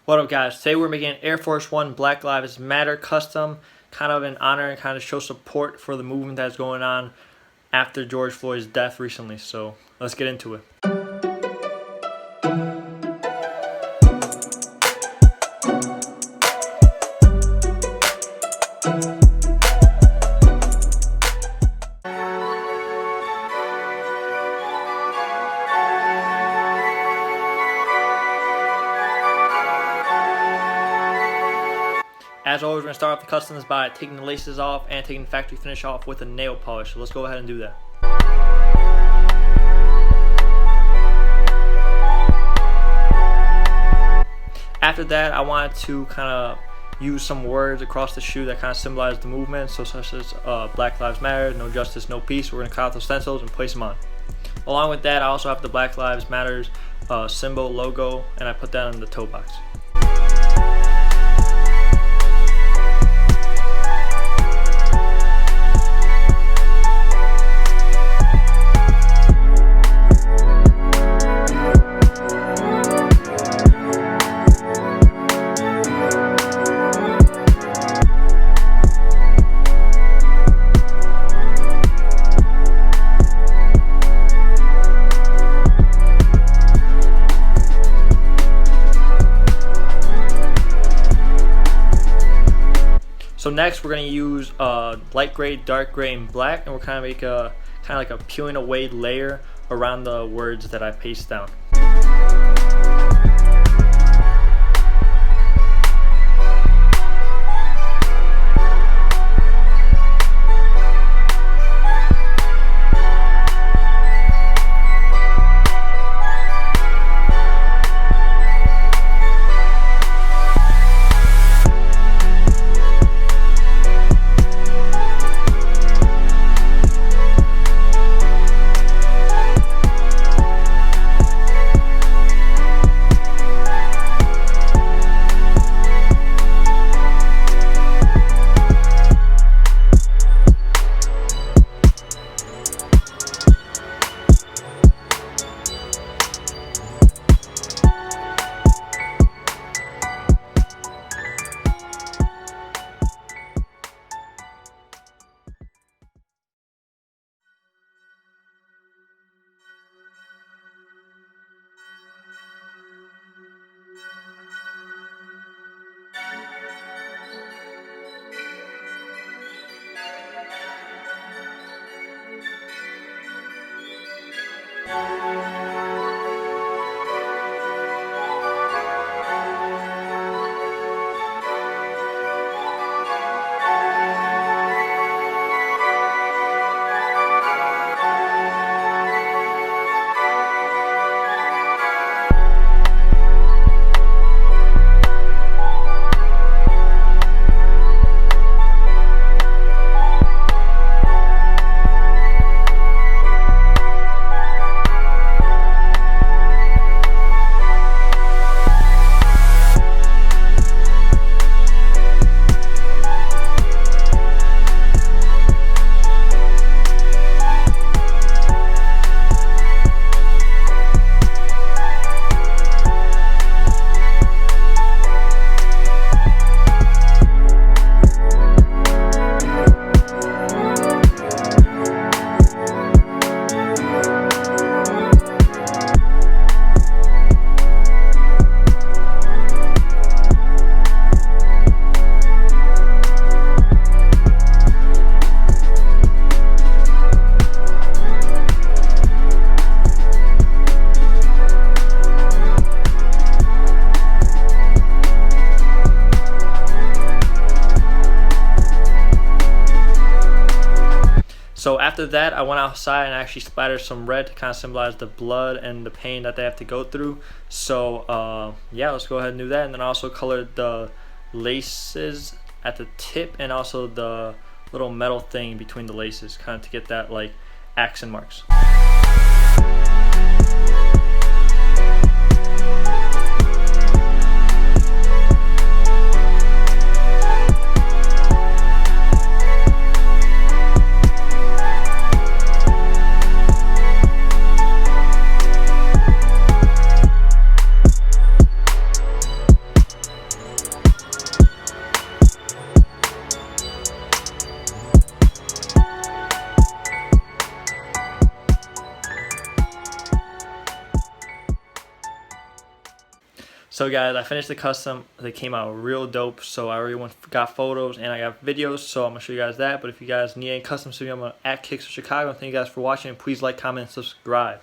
What up, guys? Today we're making an Air Force One Black Lives Matter custom, kind of in honor and kind of show support for the movement that's going on after George Floyd's death recently. So let's get into it. As always, we're going to start off the customs by taking the laces off and taking the factory finish off with a nail polish. So let's go ahead and do that. After that, I wanted to kind of use some words across the shoe that kind of symbolize the movement, so such as Black Lives Matter, no justice, no peace. We're going to cut out those stencils and place them on. Along with that, I also have the Black Lives Matter symbol logo, and I put that in the toe box. So next we're going to use light gray, dark gray, and black, and we're kind of make a like a peeling away layer around the words that I paste down. So after that, I went outside and actually splattered some red to kind of symbolize the blood and the pain that they have to go through. So yeah, let's go ahead and do that. And then I also colored the laces at the tip and also the little metal thing between the laces, kind of to get that like accent marks. So guys, I finished the custom. They came out real dope. So I already got photos and I got videos. So I'm gonna show you guys that. But if you guys need any custom, so I'm at Kicks of Chicago. Thank you guys for watching. Please like, comment, and subscribe.